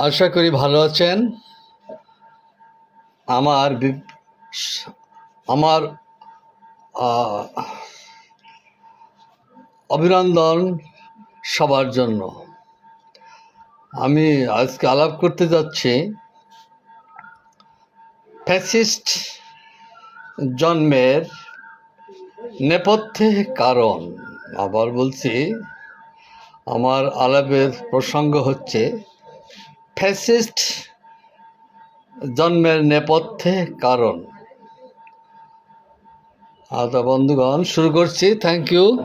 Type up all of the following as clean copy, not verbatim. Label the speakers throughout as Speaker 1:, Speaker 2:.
Speaker 1: আশা করি ভালো আছেন। আমার বি- আমার আহ, অভিনন্দন সবার জন্য। আমি আজকে আলাপ করতে যাচ্ছি ফ্যাসিস্ট জন্মের নেপথ্যে কারণ। আবার বলছি, আমার আলাপের প্রসঙ্গ হচ্ছে ফ্যাসিস্ট জন্মের নেপথ্যে কারণ। আচ্ছা বন্ধুগণ, শুরু করছি। Thank you.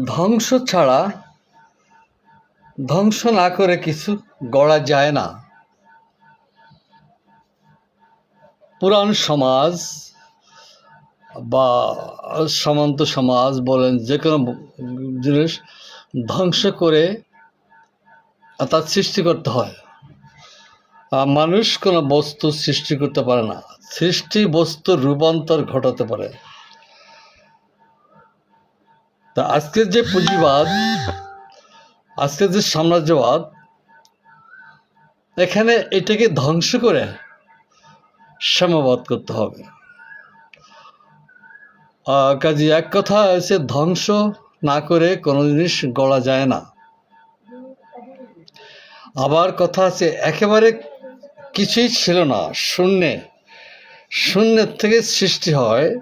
Speaker 1: ধ্বংস ছাড়া, ধ্বংস না করে কিছু গড়া যায় না। পুরাণ সমাজ বা সামন্ত সমাজ বলেন, যে কোনো জিনিস ধ্বংস করে তার সৃষ্টি করতে হয়। মানুষ কোনো বস্তু সৃষ্টি করতে পারে না, সৃষ্টি বস্তুর রূপান্তর ঘটাতে পারে। তা আজকের যে পুঁজিবাদ, আজকের যে সাম্রাজ্যবাদ, এখানে এটাকে ধ্বংস করে সাম্যবাদ করতে হবে। কাজে এক কথা আছে, ধ্বংস না করে কোনো জিনিস গড়া যায় না। আবার কথা আছে, একেবারে কিছুই ছিল না, শূন্যের থেকে সৃষ্টি হয়,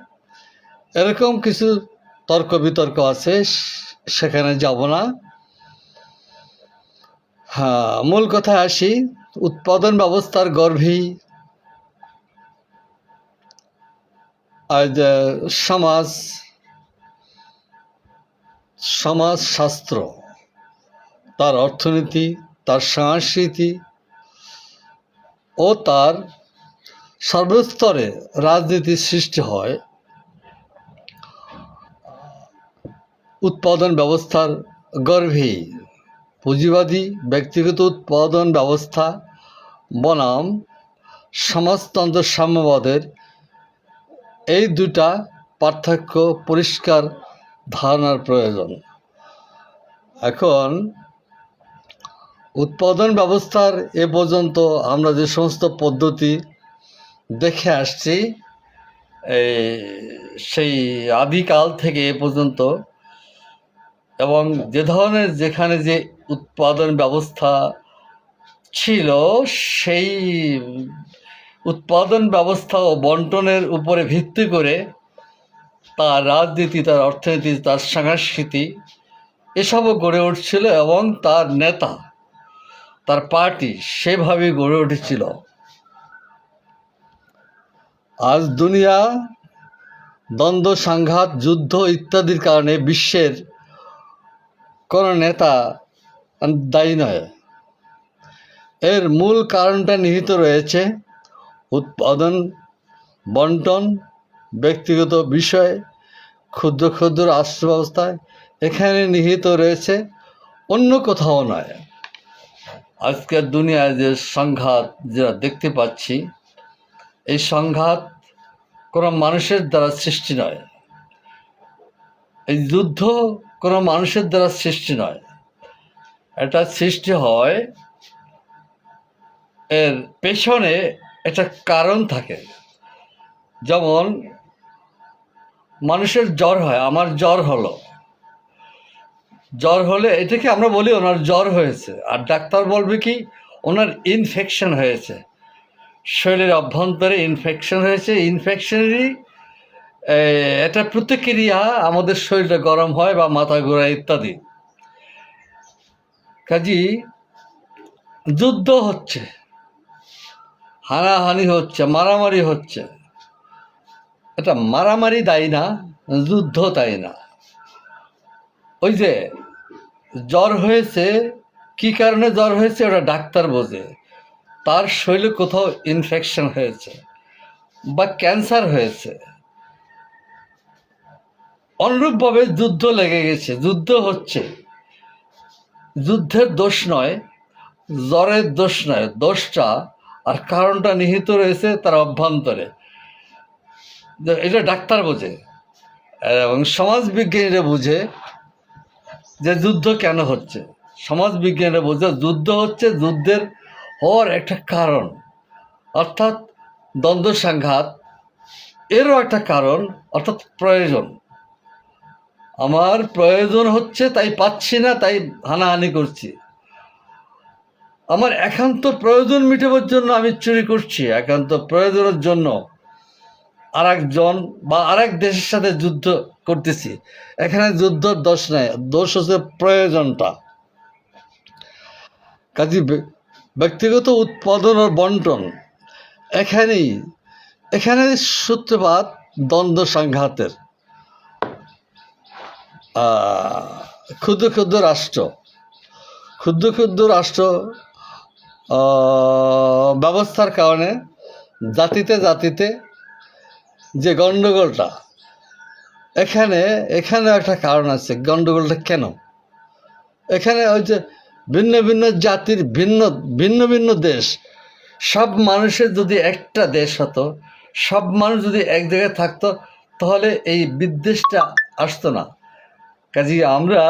Speaker 1: এরকম কিছু তর্ক বিতর্ক আছে, সেখানে যাব না। হ্যাঁ, মূল কথায় আসি। উৎপাদন ব্যবস্থার গর্ভেই আজ সমাজশাস্ত্র, তার অর্থনীতি, তার সংস্কৃতি ও তার সর্বস্তরে রাজনীতির সৃষ্টি হয় উৎপাদন ব্যবস্থার গর্ভেই। পুঁজিবাদী ব্যক্তিগত উৎপাদন ব্যবস্থা বনাম সমাজতন্ত্র সাম্যবাদের এই দুটা পার্থক্য পরিষ্কার ধারণার প্রয়োজন। এখন উৎপাদন ব্যবস্থার এ পর্যন্ত আমরা যে সমস্ত পদ্ধতি দেখে আসছি, সেই আদিকাল থেকে এ পর্যন্ত, এবং যে ধরনের যেখানে যে উৎপাদন ব্যবস্থা ছিল, সেই উৎপাদন ব্যবস্থা ও বন্টনের উপরে ভিত্তি করে তার রাজনীতি, তার অর্থনীতি, তার সংস্কৃতি এসবও গড়ে উঠছিল, এবং তার নেতা, তার পার্টি সেভাবেই গড়ে উঠেছিল। আজ দুনিয়া দ্বন্দ্ব, সংঘাত, যুদ্ধ ইত্যাদির কারণে বিশ্বের কোনো নেতা দায়ী নয়। এর মূল কারণটা নিহিত রয়েছে উৎপাদন, বন্টন, ব্যক্তিগত বিষয়, ক্ষুদ্র ক্ষুদ্র রাষ্ট্র ব্যবস্থায়। এখানে নিহিত রয়েছে, অন্য কোথাও নয়। আজকের দুনিয়ায় যে সংঘাত যেটা দেখতে পাচ্ছি, এই সংঘাত কোনো মানুষের দ্বারা সৃষ্টি নয়, এই যুদ্ধ কোনো মানুষের দ্বারা সৃষ্টি নয়। এটা সৃষ্টি হয়, এর পেছনে একটা কারণ থাকে। যেমন মানুষের জ্বর হয়, আমার জ্বর হলো, জ্বর হলে এটাকে আমরা বলি ওনার জ্বর হয়েছে, আর ডাক্তার বলবে কি ওনার ইনফেকশন হয়েছে, শরীরের অভ্যন্তরে ইনফেকশন হয়েছে। ইনফেকশনেরই এটা প্রতিক্রিয়া, আমাদের শরীরটা গরম হয় বা মাথা ঘোরা ইত্যাদি। কাজী যুদ্ধ হচ্ছে, হানাহানি হচ্ছে, মারামারি হচ্ছে। এটা মারামারি দায়ী না, যুদ্ধ দায়ী না। ওই যে জ্বর হয়েছে, কি কারণে জ্বর হয়েছে ওটা ডাক্তার বোঝে। তার শরীরে কোথাও ইনফেকশন হয়েছে বা ক্যান্সার হয়েছে, অনুরূপভাবে যুদ্ধ লেগে গেছে, যুদ্ধ হচ্ছে। যুদ্ধের দোষ নয়, জ্বরের দোষ নয়, দোষটা আর কারণটা নিহিত রয়েছে তার অভ্যন্তরে। এটা ডাক্তার বোঝে এবং সমাজবিজ্ঞানীরা বুঝে যে যুদ্ধ কেন হচ্ছে। সমাজবিজ্ঞানীরা বুঝে যুদ্ধ হচ্ছে যুদ্ধের হওয়ার একটা কারণ, অর্থাৎ দ্বন্দ্ব সংঘাত এরও একটা কারণ, অর্থাৎ প্রয়োজন। আমার প্রয়োজন হচ্ছে তাই পাচ্ছি না, তাই হানাহানি করছি। আমার একান্ত প্রয়োজন মেটাবার জন্য আমি চুরি করছি, একান্ত প্রয়োজনের জন্য আর একজন বা আরেক দেশের সাথে যুদ্ধ করতেছি। এখানে যুদ্ধর দোষ নেই, দোষ হচ্ছে প্রয়োজনটা। কাজে ব্যক্তিগত উৎপাদন ও বন্টন এখানে সূত্রপাত দ্বন্দ্ব সংঘাতের। ক্ষুদ্র ক্ষুদ্র রাষ্ট্র ব্যবস্থার কারণে জাতিতে যে গণ্ডগোলটা, এখানে একটা কারণ আছে। গণ্ডগোলটা কেন? এখানে ওই যে ভিন্ন ভিন্ন জাতির ভিন্ন দেশ, সব মানুষের যদি একটা দেশ হতো, সব মানুষ যদি এক জায়গায় থাকতো, তাহলে এই বিদ্বেষটা আসতো না। কাজে আমরা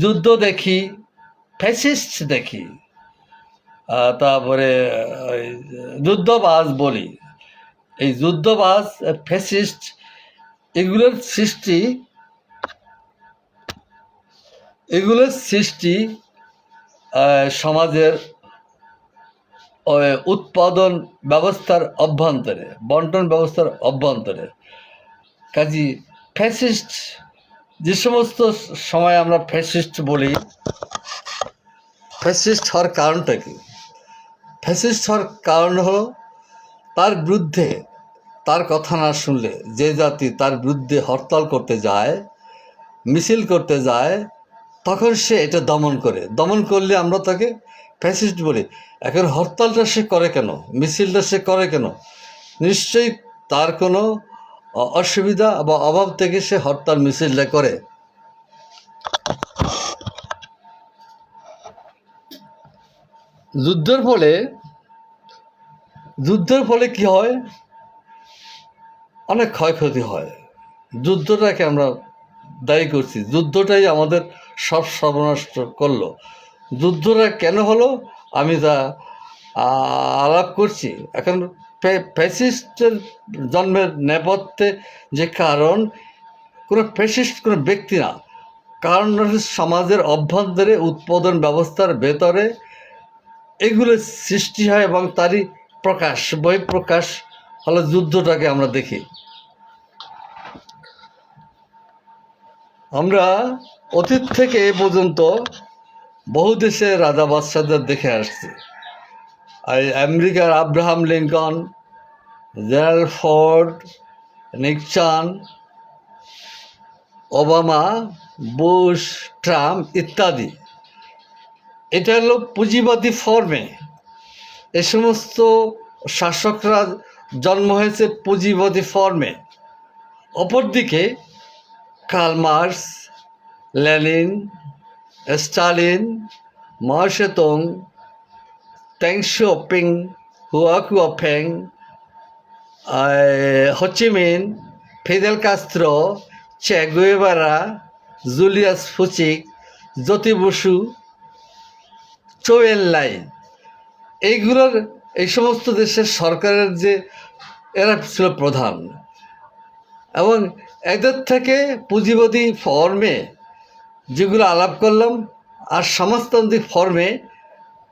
Speaker 1: যুদ্ধ দেখি, ফ্যাসিস্ট দেখি, তারপরে যুদ্ধবাজ বলি। এই যুদ্ধবাজ, ফ্যাসিস্ট, এগুলোর সৃষ্টি সমাজের উৎপাদন ব্যবস্থার অভ্যন্তরে, বন্টন ব্যবস্থার অভ্যন্তরে। কাজী ফ্যাসিস্ট, যে সমস্ত সময় আমরা ফ্যাসিস্ট বলি, ফ্যাসিস্ট হওয়ার কারণটা কি? ফ্যাসিস্ট হওয়ার কারণ হলো তার বিরুদ্ধে, তার কথা না শুনলে যে জাতি তার বিরুদ্ধে হরতাল করতে যায়, মিছিল করতে যায়, তখন সে এটা দমন করলে আমরা তাকে ফ্যাসিস্ট বলি। এখন হরতালটা সে করে কেন, মিছিলটা সে করে কেন? নিশ্চয়ই তার কোনো অসুবিধা বা অভাব থেকে সে হরতাল মিছিলটা করে। যুদ্ধের ফলে কি হয়? অনেক ক্ষয়ক্ষতি হয়। যুদ্ধটাকে আমরা দায়ী করছি, যুদ্ধটাই আমাদের সব সর্বনাশ করলো। যুদ্ধটা কেন হলো আমি তা আলাপ করছি। এখন ফ্যাসিস্টের জন্মের নেপথ্যে যে কারণ, কোনো ফ্যাসিস্ট কোনো ব্যক্তি না, কারণ সমাজের অভ্যন্তরে, উৎপাদন ব্যবস্থার ভেতরে এগুলো সৃষ্টি হয় এবং তারই বহিঃপ্রকাশ হলো যুদ্ধটাকে আমরা দেখি। আমরা অতীত থেকে এ পর্যন্ত বহু দেশে রাজা বাদশাহদের দেখে আসছি। আমেরিকার Abraham Lincoln, general Ford, Nixon, Obama, Bush, Trump ইত্যাদি। এটা হলো পুঁজিবাদী ফর্মে। এ সমস্ত শাসকরা জন্ম হয়েছে পুঁজিবাদী ফর্মে। অপরদিকে Karl Marx, Lenin, Stalin, Mao Tsetung, Deng Xiaoping, Hua Guofeng, Ho Chi Minh, Fidel Castro, Che Guevara, Julius Fucik, Jyoti Basu, Chou Enlai, এই সমস্ত দেশের সরকারের যে এরা ছিল প্রধান, এবং এদের থেকে পুঁজিবাদী ফর্মে যেগুলো আলাপ করলাম আর সমাজতান্ত্রিক ফর্মে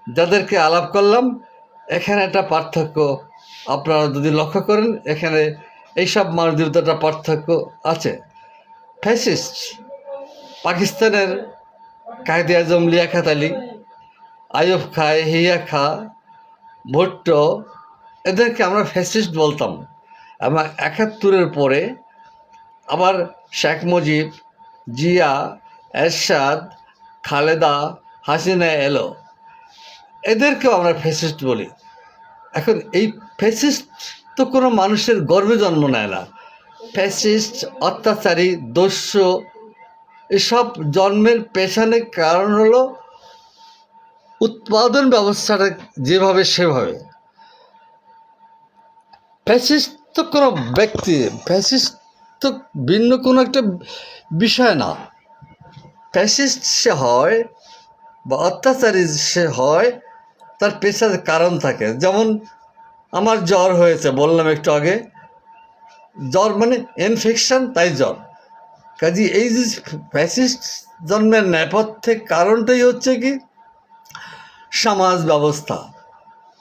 Speaker 1: যাদেরকে আলাপ করলাম, এখানে একটা পার্থক্য আপনারা যদি লক্ষ্য করেন, এখানে এইসব মানুষদের একটা পার্থক্য আছে। ফ্যাসিস্ট পাকিস্তানের কায়েদে আজম লিয়াকত আলী, আইয়ুব খা, হিয়া খা, ভুট্টো, এদেরকে আমরা ফ্যাসিস্ট বলতাম। এবং ৭১-এর পরে আবার শেখ মুজিব, জিয়া, এরশাদ, খালেদা, হাসিনা এলো, এদেরকেও আমরা ফ্যাসিস্ট বলি। এখন এই ফ্যাসিস্ট তো কোনো মানুষের গর্বে জন্ম নেয় না। ফ্যাসিস্ট, অত্যাচারী, দস্যু, এসব জন্মের পেছনে কারণ হলো উৎপাদন ব্যবস্থাটা যেভাবে সেভাবে। ফ্যাসিস্ট তো কোনো ব্যক্তি, ফ্যাসিস্ট তো ভিন্ন কোনো একটা বিষয় না। ফ্যাসিস্ট সে হয় বা অত্যাচারী সে হয়, তার পেছনে কারণ থাকে। যেমন আমার জ্বর হয়েছে, বললাম একটু আগে, জ্বর মানে ইনফেকশন, তাই জ্বর। কাজে এই যে ফ্যাসিস্ট জন্মের নেপথ্যে কারণটাই হচ্ছে কি সমাজ ব্যবস্থা।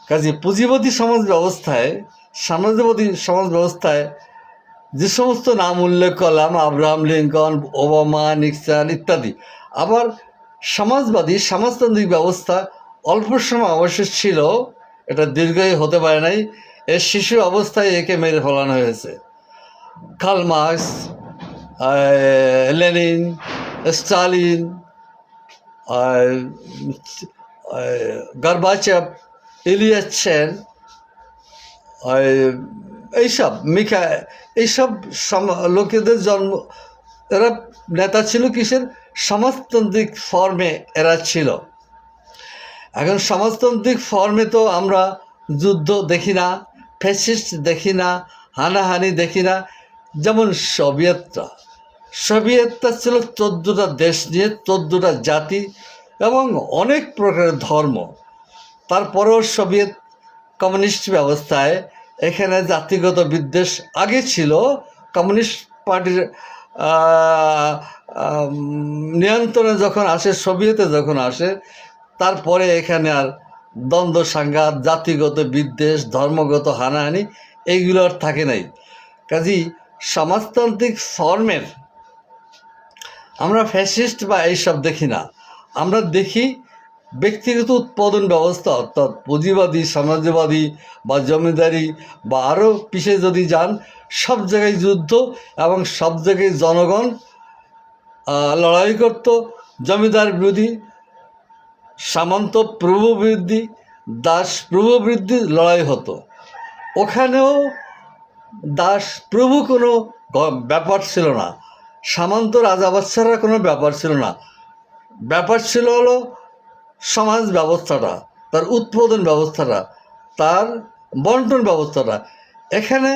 Speaker 1: কাজে পুঁজিবাদী সমাজ ব্যবস্থায়, সাম্রাজ্যবাদী সমাজ ব্যবস্থায় যে সমস্ত নাম উল্লেখ করলাম, আব্রাহাম লিঙ্কন, ওবামা, নিক্সন ইত্যাদি, আবার সমাজবাদী সমাজতান্ত্রিক ব্যবস্থা অল্প সময় অবশ্য ছিল, এটা দীর্ঘই হতে পারে নাই। এর শিশু অবস্থায় একে মেরে ফেলানো হয়েছে। Karl Marx, Lenin, Stalin, Gorbachev, ইলিয়াসেন, এইসব এইসব লোকেদের জন্ম, এরা নেতা ছিল কিসের? সমাজতান্ত্রিক ফর্মে এরা ছিল। এখন সমাজতান্ত্রিক ফর্মে তো আমরা যুদ্ধ দেখি না, ফ্যাসিস্ট দেখি না, হানাহানি দেখি না। যেমন সোভিয়েতটা ছিল 14টা দেশ নিয়ে, 14টা জাতি এবং অনেক প্রকারের ধর্ম। তারপরেও সোভিয়েত কমিউনিস্ট ব্যবস্থায় এখানে জাতিগত বিদ্বেষ আগে ছিল। কমিউনিস্ট পার্টির নিয়ন্ত্রণে যখন আসে, সোভিয়েতে যখন আসে, তারপরে এখানে আর দ্বন্দ্ব সংঘাত, জাতিগত বিদ্বেষ, ধর্মগত হানাহানি এইগুলো আর থাকে নাই। কাজেই সমাজতান্ত্রিক ফর্মের আমরা ফ্যাসিস্ট বা এইসব দেখি না, আমরা দেখি ব্যক্তিগত উৎপাদন ব্যবস্থা, অর্থাৎ পুঁজিবাদী, সমাজবাদী বা জমিদারি, বা আরও পিছিয়ে যদি যান, সব জায়গায় যুদ্ধ এবং সব জায়গায় জনগণ লড়াই করত। জমিদার বিরোধী, সামন্ত প্রভু বিরোধী, দাস প্রভু বিরোধী লড়াই হতো। ওখানেও দাস প্রভু কোনো ব্যাপার ছিল না, সামন্ত রাজা বাদশাহরা কোনো ব্যাপার ছিল না। ব্যাপার ছিল হলো সমাজ ব্যবস্থাটা, তার উৎপাদন ব্যবস্থাটা, তার বন্টন ব্যবস্থাটা। এখানে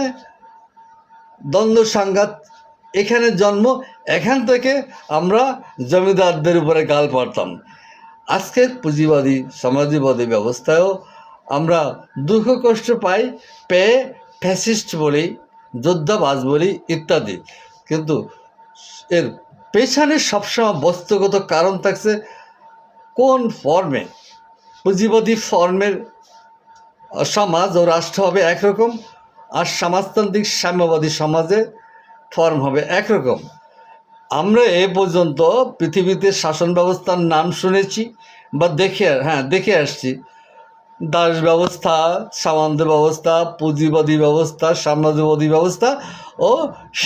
Speaker 1: দ্বন্দ্ব সংঘাত, এখানে জন্ম, এখান থেকে আমরা জমিদারদের উপরে গাল পাড়তাম। আজকের পুঁজিবাদী সমাজবাদী ব্যবস্থায়ও আমরা দুঃখ কষ্ট পাই, পেয়ে ফ্যাসিস্ট বলি, যোদ্ধাবাজ বলি ইত্যাদি। কিন্তু এর পেছনে সবসময় বস্তুগত কারণ থাকছে কোন ফর্মে। পুঁজিবাদী ফর্মের সমাজ ও রাষ্ট্র হবে একরকম, আর সমাজতান্ত্রিক সাম্যবাদী সমাজে ফর্ম হবে একরকম। আমরা এ পর্যন্ত পৃথিবীতে শাসন ব্যবস্থার নাম শুনেছি বা দেখে আসছি। দাস ব্যবস্থা, সামন্ত ব্যবস্থা, পুঁজিবাদী ব্যবস্থা, সাম্রাজ্যবাদী ব্যবস্থা ও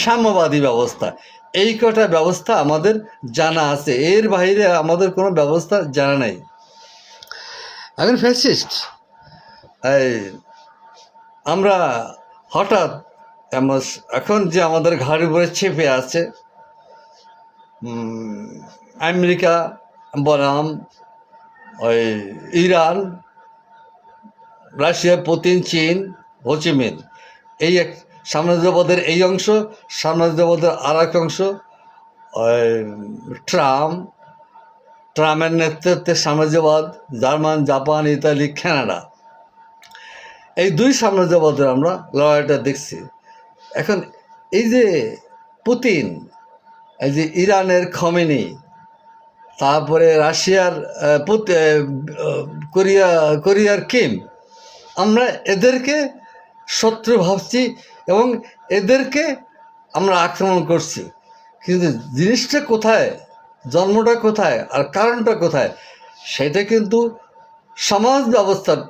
Speaker 1: সাম্যবাদী ব্যবস্থা, এই কটা ব্যবস্থা আমাদের জানা আছে। এর বাইরে আমাদের কোনো ব্যবস্থা জানা নেই। এখন ফ্যাসিস্ট, আমরা হঠাৎ এখন যে আমাদের ঘাড়ের উপরে চেপে আছে, আমেরিকা বনাম ওই ইরান, রাশিয়া, পুতিন, চীন, হোচিমিন, এই এক সাম্রাজ্যবাদের এই অংশ, সাম্রাজ্যবাদের আর এক অংশ ওই ট্রাম্পের নেতৃত্বে সাম্রাজ্যবাদ, জার্মান, জাপান, ইতালি, কানাডা, এই দুই সাম্রাজ্যবাদের আমরা লড়াইটা দেখছি। এখন এই যে পুতিন, এই যে ইরানের খমেনি, তারপরে রাশিয়ার কোরিয়ার কিম, আমরা এদেরকে শত্রু ভাবছি এবং এদেরকে আমরা আক্রমণ করছি। কিন্তু জিনিসটা কোথায়, জন্মটা কোথায় আর কারণটা কোথায়, সেটা কিন্তু সমাজ ব্যবস্থার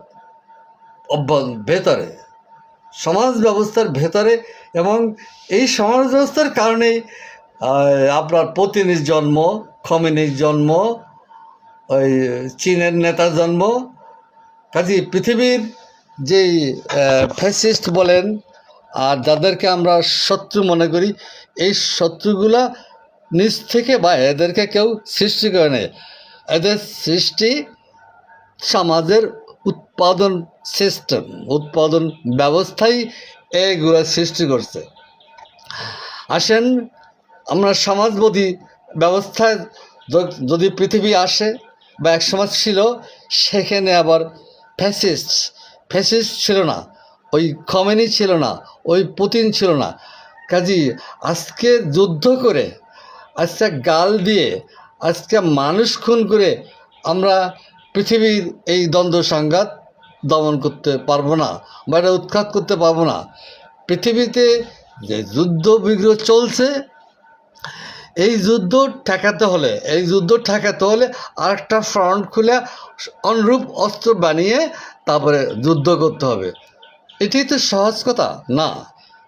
Speaker 1: ভেতরে, সমাজ ব্যবস্থার ভেতরে। এবং এই সমাজ ব্যবস্থার কারণেই আপনার পুতিনের জন্ম, খমেনির জন্ম, ওই চীনের নেতার জন্ম। কাজে পৃথিবীর যেই ফ্যাসিস্ট বলেন আর যাদেরকে আমরা শত্রু মনে করি, এই শত্রুগুলা নিজ থেকে বা এদেরকে কেউ সৃষ্টি করে নেয়। এদের সৃষ্টি সমাজের উৎপাদন সিস্টেম, উৎপাদন ব্যবস্থাই এইগুলো সৃষ্টি করছে। আসেন আমরা সমাজবাদী ব্যবস্থায় যদি পৃথিবী আসে বা এক সমাজ ছিল, সেখানে আবার ফ্যাসিস্ট ছিল না, ওই খমেনি ছিল না, ওই পুতিন ছিল না। কাজী আজকে যুদ্ধ করে, আজকে গাল দিয়ে, আজকে মানুষ খুন করে আমরা পৃথিবীর এই দ্বন্দ্ব সংঘাত দমন করতে পারবো না বা এটা উৎখাত করতে পারবো না। পৃথিবীতে যে যুদ্ধ বিগ্রহ চলছে, এই যুদ্ধ ঠেকাতে হলে আরেকটা ফ্রন্ট খুলে অনুরূপ অস্ত্র বানিয়ে তারপরে যুদ্ধ করতে হবে। এটাই তো সহজ কথা না,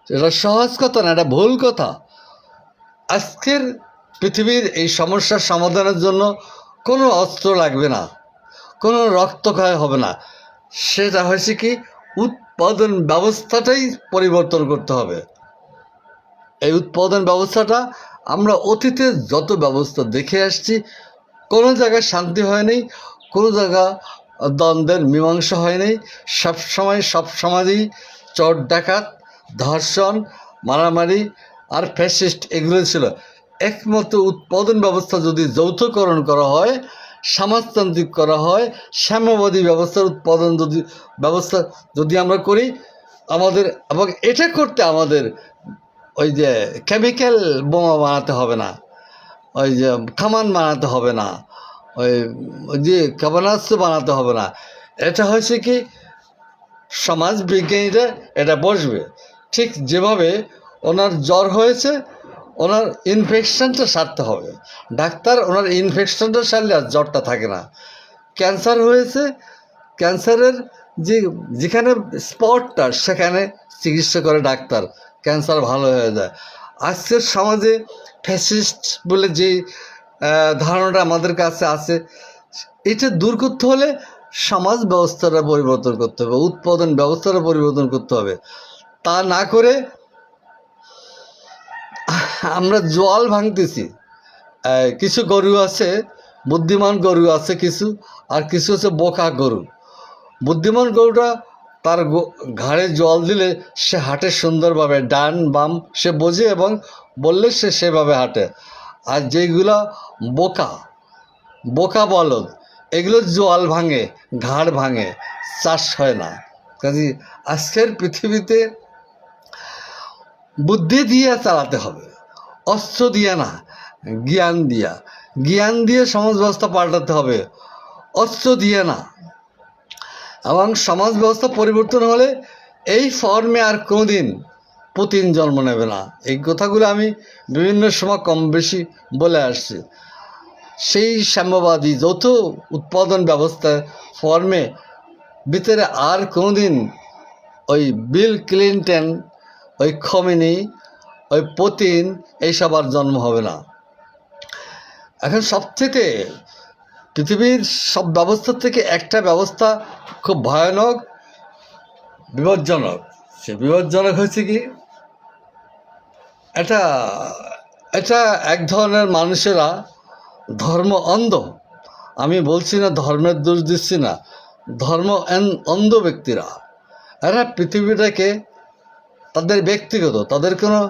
Speaker 1: এটা সহজ কথা না, এটা ভুল কথা। আজকের পৃথিবীর এই সমস্যার সমাধানের জন্য কোনো অস্ত্র লাগবে না, কোনো রক্তক্ষয় হবে না। সেটা হয়েছে কি, উৎপাদন ব্যবস্থাটাই পরিবর্তন করতে হবে। এই উৎপাদন ব্যবস্থাটা আমরা অতীতে যত ব্যবস্থা দেখে আসছি, কোনো জায়গায় শান্তি হয়নি, কোনো জায়গা দ্বন্দ্বের মীমাংসা হয়নি। সব সমাজেই চোর ডাকাত, ধর্ষণ, মারামারি আর ফ্যাসিস্ট এগুলো ছিল। একমাত্র উৎপাদন ব্যবস্থা যদি যৌথকরণ করা হয়, সমাজতান্ত্রিক করা হয়, সাম্যবাদী ব্যবস্থার উৎপাদন ব্যবস্থা যদি আমরা করি, আমাদের এবং এটা করতে আমাদের ওই যে কেমিক্যাল বোমা বানাতে হবে না, ওই যে কামান বানাতে হবে না, ওই যে ক্ষেপণাস্ত্র বানাতে হবে না। এটা হয়েছে কি, সমাজ বিজ্ঞানীরা এটা বসবে, ঠিক যেভাবে ওনার জ্বর হয়েছে, ওনার ইনফেকশনটা সারতে হবে। ডাক্তার ওনার ইনফেকশনটা সারলে আর জ্বরটা থাকে না। ক্যান্সার হয়েছে, ক্যান্সারের যেখানে স্পটটা সেখানে চিকিৎসা করে ডাক্তার, ক্যান্সার ভালো হয়ে যায়। আজকের সমাজে ফ্যাসিস্ট বলে যে ধারণাটা আমাদের কাছে আছে, এটা দূর করতে হলে সমাজ ব্যবস্থাটা পরিবর্তন করতে হবে, উৎপাদন ব্যবস্থাটা পরিবর্তন করতে হবে। তা না করে আমরা জল ভাঙতেছি। কিছু গরু আছে, বুদ্ধিমান গরু আছে কিছু, আর কিছু হচ্ছে বোকা গরু। বুদ্ধিমান গরুটা তার ঘাড়ে জল দিলে সে হাঁটে সুন্দরভাবে, ডান বাম সে বোঝে এবং বললে সে সেভাবে হাঁটে। আর যেগুলা বোকা বলদ, এগুলো জল ভাঙে, ঘাড় ভাঙে, চাষ হয় না। কাজে আজকের পৃথিবীতে বুদ্ধি দিয়ে চালাতে হবে, অস্ত্র দিয়ে না, জ্ঞান দিয়ে সমাজ ব্যবস্থা পাল্টাতে হবে, অস্ত্র দিয়ে না। এবং সমাজ ব্যবস্থা পরিবর্তন হলে এই ফর্মে আর কোনোদিন পুতিন জন্ম নেবে না। এই কথাগুলো আমি বিভিন্ন সময় কম বেশি বলে আসছি। সেই সাম্যবাদী যৌথ উৎপাদন ব্যবস্থা ফর্মে ভিতরে আর কোনোদিন ওই বিল ক্লিনটন, ওই খমেনি, ওই পুতিন এইসব আর জন্ম হবে না। এখন সবথেকে পৃথিবীর সব ব্যবস্থার থেকে একটা ব্যবস্থা খুব ভয়ানক, বিপজ্জনক। সে বিপজ্জনক হচ্ছে কি, এটা এক ধরনের মানুষেরা ধর্ম অন্ধ। আমি বলছি না ধর্মের দোষ দিচ্ছি না, ধর্ম অন্ধ ব্যক্তিরা, এরা পৃথিবীটাকে তাদের ব্যক্তিগত, তাদের কোনো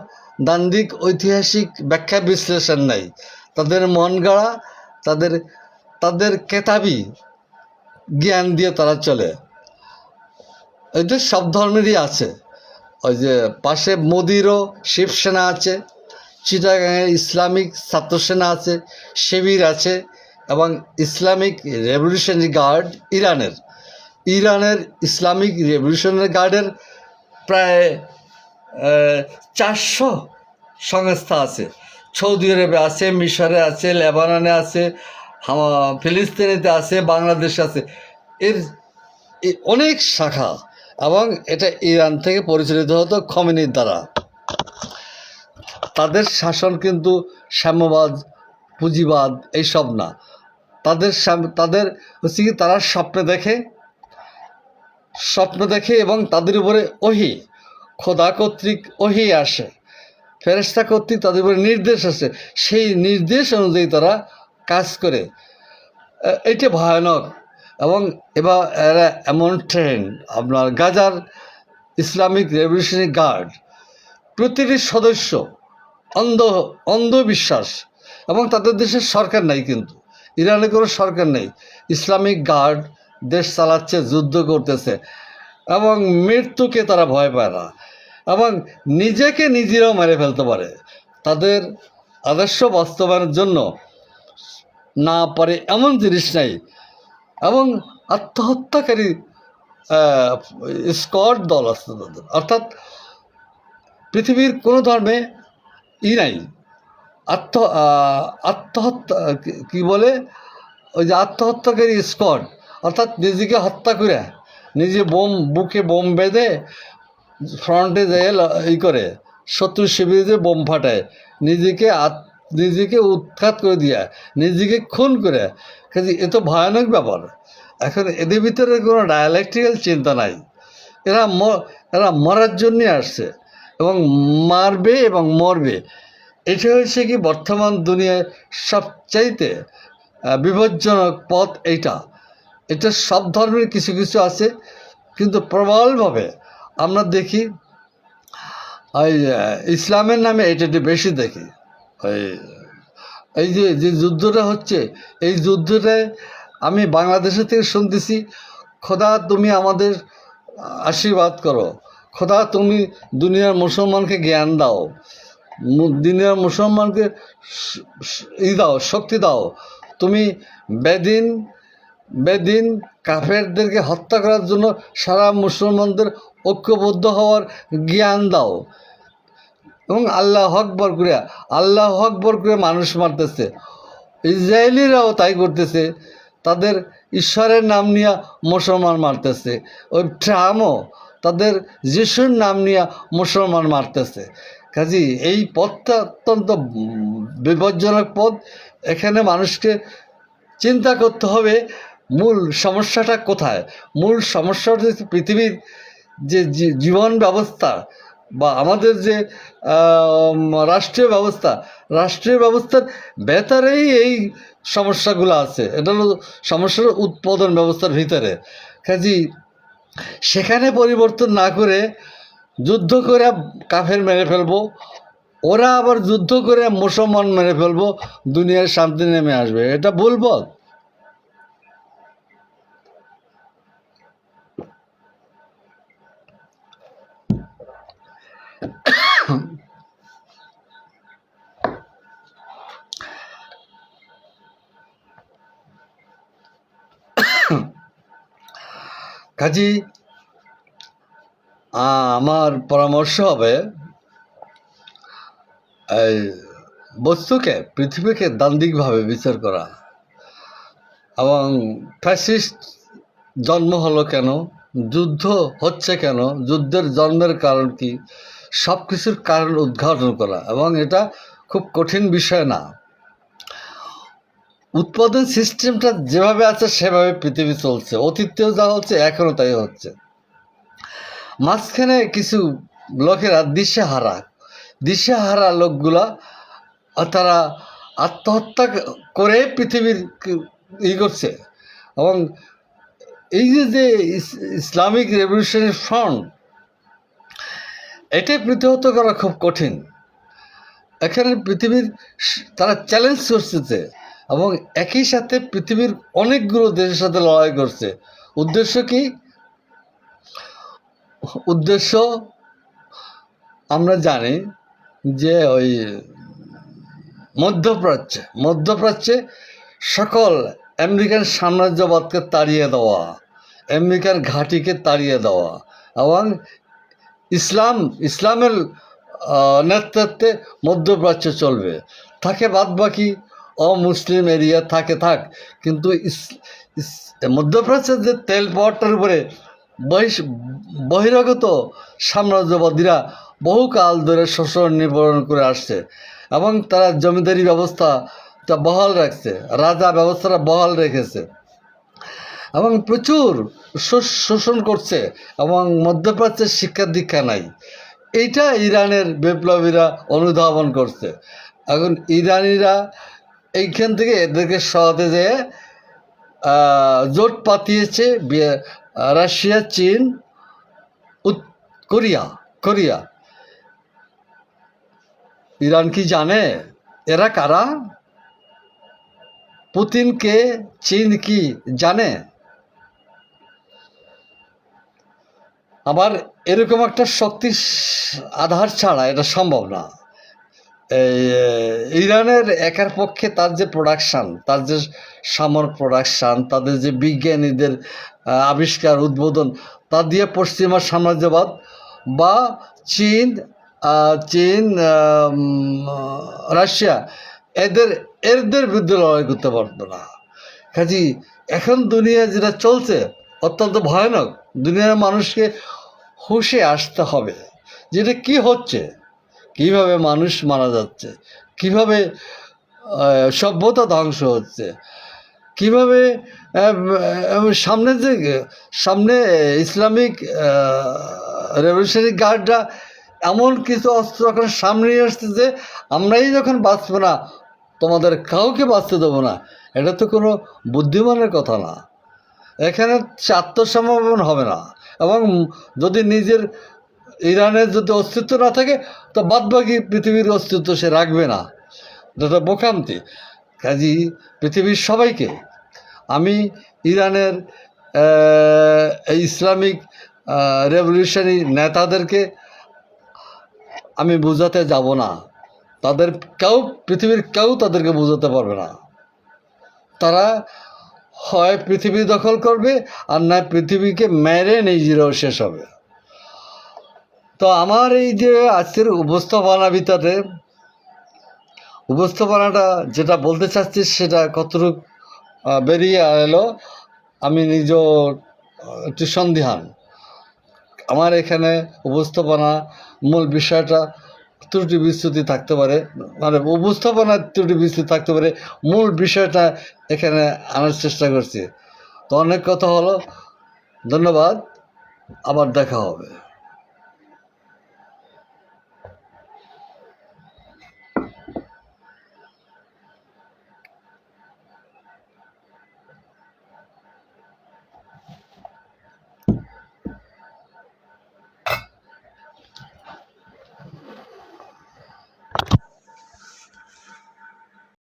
Speaker 1: দান্দিক ঐতিহাসিক ব্যাখ্যা বিশ্লেষণ নাই, তাদের মন গড়া, তাদের কেতাবি জ্ঞান দিয়ে তারা চলে। এটা সব ধর্মেরই আছে। ওই যে পাশে মোদিরও শিবসেনা আছে, চিটাগাংয়ের ইসলামিক ছাত্র সেনা আছে, শিবির আছে, এবং ইসলামিক রেভলিউশনারি গার্ড ইরানের ইসলামিক রেভলিউশনারি গার্ডের প্রায় 400 সংস্থা আছে। সৌদি আরবে আছে, মিশরে আছে, লেবাননে আছে, ফিলিস্তিনেতে আছে, বাংলাদেশে আছে। এর অনেক শাখা, এবং এটা ইরান থেকে পরিচালিত হতো খমেনির দ্বারা। তাদের শাসন কিন্তু সাম্যবাদ, পুঁজিবাদ এইসব না। তাদের হচ্ছে কি, তারা স্বপ্ন দেখে এবং তাদের উপরে খোদা কর্তৃক আসে, ফেরেশতা কর্তৃক তাদের উপরে নির্দেশ আসে, সেই নির্দেশ অনুযায়ী তারা কাজ করে। এটা ভয়ানক। এবং এরা এমন ট্রেন্ড, আপনার গাজার ইসলামিক রেভলিউশনারি গার্ড প্রতিটি সদস্য অন্ধবিশ্বাস, এবং তাদের দেশের সরকার নাই, কিন্তু ইরানে কোনো সরকার নেই। ইসলামিক গার্ড দেশ চালাচ্ছে, যুদ্ধ করতেছে, এবং মৃত্যুকে তারা ভয় পায় না, এবং নিজেকে নিজেরাও মেরে ফেলতে পারে তাদের আদর্শ বাস্তবায়নের জন্য। না পারে এমন জিনিস নাই। এবং আত্মহত্যাকারী স্কোয়াড দল আছে তাদের, অর্থাৎ পৃথিবীর কোনো ধর্মে নাই আত্মহত্যা কি বলে, ওই যে আত্মহত্যাকারী স্কোয়াড, অর্থাৎ নিজেকে হত্যা করে নিজে বুকে বোম বেঁধে ফ্রন্টে যেয়ে করে শত্রু শিবিরে বোম ফাটায়, নিজেকে উৎখাত করে দিয়া, নিজেকে খুন করে। কাজে এ তো ভয়ানক ব্যাপার। এখন এদের ভিতরে কোনো ডায়ালেকটিক্যাল চিন্তা নাই। এরা মরার জন্যে আসছে, এবং মারবে এবং মরবে। এটা হচ্ছে কি বর্তমান দুনিয়ায় সবচাইতে বিপজ্জনক পথ। এটা সব ধর্মের কিছু কিছু আছে, কিন্তু প্রবলভাবে আমরা দেখি ওই ইসলামের নামে এটা বেশি দেখি। এই যে যুদ্ধটা হচ্ছে, এই যুদ্ধটায় আমি বাংলাদেশের থেকে শুনতেছি, খোদা তুমি আমাদের আশীর্বাদ করো, খোদা তুমি দুনিয়ার মুসলমানকে জ্ঞান দাও, দুনিয়ার মুসলমানকে দাও, শক্তি দাও, তুমি বেদিন কাফেরদেরকে হত্যা করার জন্য সারা মুসলমানদের ঐক্যবদ্ধ হওয়ার জ্ঞান দাও। এবং আল্লাহ আকবর করে মানুষ মারতেছে। ইসরায়েলিরাও তাই করতেছে, তাদের ঈশ্বরের নাম নিয়ে মুসলমান মারতেছে। ওই ট্রাম্পও তাদের যিশুর নাম নিয়ে মুসলমান মারতেছে। কাজী এই পথটা অত্যন্ত বিপজ্জনক পথ। এখানে মানুষকে চিন্তা করতে হবে মূল সমস্যাটা কোথায়। মূল সমস্যাটা হচ্ছে পৃথিবীর যে জীবন ব্যবস্থা বা আমাদের যে রাষ্ট্রীয় ব্যবস্থার ভেতরেই এই সমস্যাগুলো আছে। এটা হলো সমস্যার উৎপাদন ব্যবস্থার ভিতরে। কাজেই সেখানে পরিবর্তন না করে যুদ্ধ করে কাফের মেরে ফেলবো, ওরা আবার যুদ্ধ করে মুসলমান মেরে ফেলবো, দুনিয়ার শান্তি নেমে আসবে। এটা ভুল পথ। কাজী আমার পরামর্শ হবে এই পৃথিবীকে দান্দিকভাবে বিচার করা, এবং ফ্যাসিস্ট জন্ম হলো কেন, যুদ্ধ হচ্ছে কেন, যুদ্ধের জন্মের কারণ কি, সব কিছুর কারণ উদ্ঘাটন করা। এবং এটা খুব কঠিন বিষয় না। উৎপাদন সিস্টেমটা যেভাবে আছে সেভাবে পৃথিবী চলছে, অতীতেও যা হচ্ছে এখনও তাই হচ্ছে। মাঝখানে কিছু লোকেরা দিশেহারা লোকগুলা তারা আত্মহত্যা করে পৃথিবীর করছে। এবং এই যে ইসলামিক রেভলিউশনারি ফ্রন্ট, এটা প্রতিহত করা খুব কঠিন। এখানে পৃথিবীর তারা চ্যালেঞ্জ করছে, এবং একই সাথে পৃথিবীর অনেকগুলো দেশের সাথে লড়াই করছে। উদ্দেশ্য কি? উদ্দেশ্য আমরা জানি যে ওই মধ্যপ্রাচ্যে সকল আমেরিকান সাম্রাজ্যবাদকে তাড়িয়ে দেওয়া, আমেরিকার ঘাঁটিকে তাড়িয়ে দেওয়া, এবং ইসলামের নেতৃত্বে মধ্যপ্রাচ্য চলবে। থাকে বাদবাকি অমুসলিম এরিয়া থাক, কিন্তু মধ্যপ্রাচ্যের যে তেল পাওয়ারটার উপরে বহিরাগত সাম্রাজ্যবাদীরা বহুকাল ধরে শোষণ নিপীড়ন করে আসছে, এবং তারা জমিদারি ব্যবস্থাটা বহাল রাখছে, রাজা ব্যবস্থাটা বহাল রেখেছে, এবং প্রচুর শোষণ করছে, এবং মধ্যপ্রাচ্যের শিক্ষা দীক্ষা নাই। এইটা ইরানের বিপ্লবীরা অনুধাবন করছে। এখন ইরানিরা এইখান থেকে এদেরকে সরাতে যেয়ে জোট পাতিয়েছে রাশিয়া, চীন কোরিয়া কোরিয়া ইরান কি জানে এরা কারা? পুতিনকে চীন কি জানে? আবার এরকম একটা শক্তি আধার ছাড়া এটা সম্ভব না। ইরানের একার পক্ষে তার যে প্রোডাকশান, তার যে সামর প্রোডাকশান, তাদের যে বিজ্ঞানীদের আবিষ্কার উদ্বোধন, তা দিয়ে পশ্চিমা সাম্রাজ্যবাদ বা চীন চীন রাশিয়া এদের বিরুদ্ধে লড়াই করতে পারতো না। কাজী এখন দুনিয়া যেটা চলছে অত্যন্ত ভয়ানক। দুনিয়ার মানুষকে হুঁশে আসতে হবে যেটা কি হচ্ছে, কিভাবে মানুষ মারা যাচ্ছে, কিভাবে সভ্যতা ধ্বংস হচ্ছে, কিভাবে সামনে ইসলামিক রেভলিউশনারি গার্ডরা এমন কিছু অস্ত্র এখন সামনে নিয়ে আসছে যে আমরাই যখন বাঁচবো না তোমাদের কাউকে বাঁচতে দেবো না। এটা তো কোনো বুদ্ধিমানের কথা না। এখানে আত্মসমর্পণ হবে না, এবং যদি নিজের ইরানের যদি অস্তিত্ব না থাকে তো বাদবাকি পৃথিবীর অস্তিত্ব সে রাখবে না। এটা বোকামতি। কাজী পৃথিবীর সবাইকে আমি ইরানের এই ইসলামিক রেভলিউশনারি নেতাদেরকে আমি বোঝাতে যাব না। তাদের পৃথিবীর কেউ তাদেরকে বোঝাতে পারবে না। তারা হয় পৃথিবী দখল করবে আর নয় পৃথিবীকে মেরে নিজেরাও শেষ হবে। তো আমার এই যে আজকের উপস্থাপনাটা যেটা বলতে চাচ্ছি সেটা কতটুকু বেরিয়ে এলো আমি নিজেও একটু সন্দিহান। আমার এখানে উপস্থাপনা মূল বিষয়টা ত্রুটি বিচ্যুতি থাকতে পারে, মানে উপস্থাপনার ত্রুটি বিচ্যুতি থাকতে পারে, মূল বিষয়টা এখানে আনার চেষ্টা করছি। তো অনেক কথা হলো, ধন্যবাদ, আবার দেখা হবে।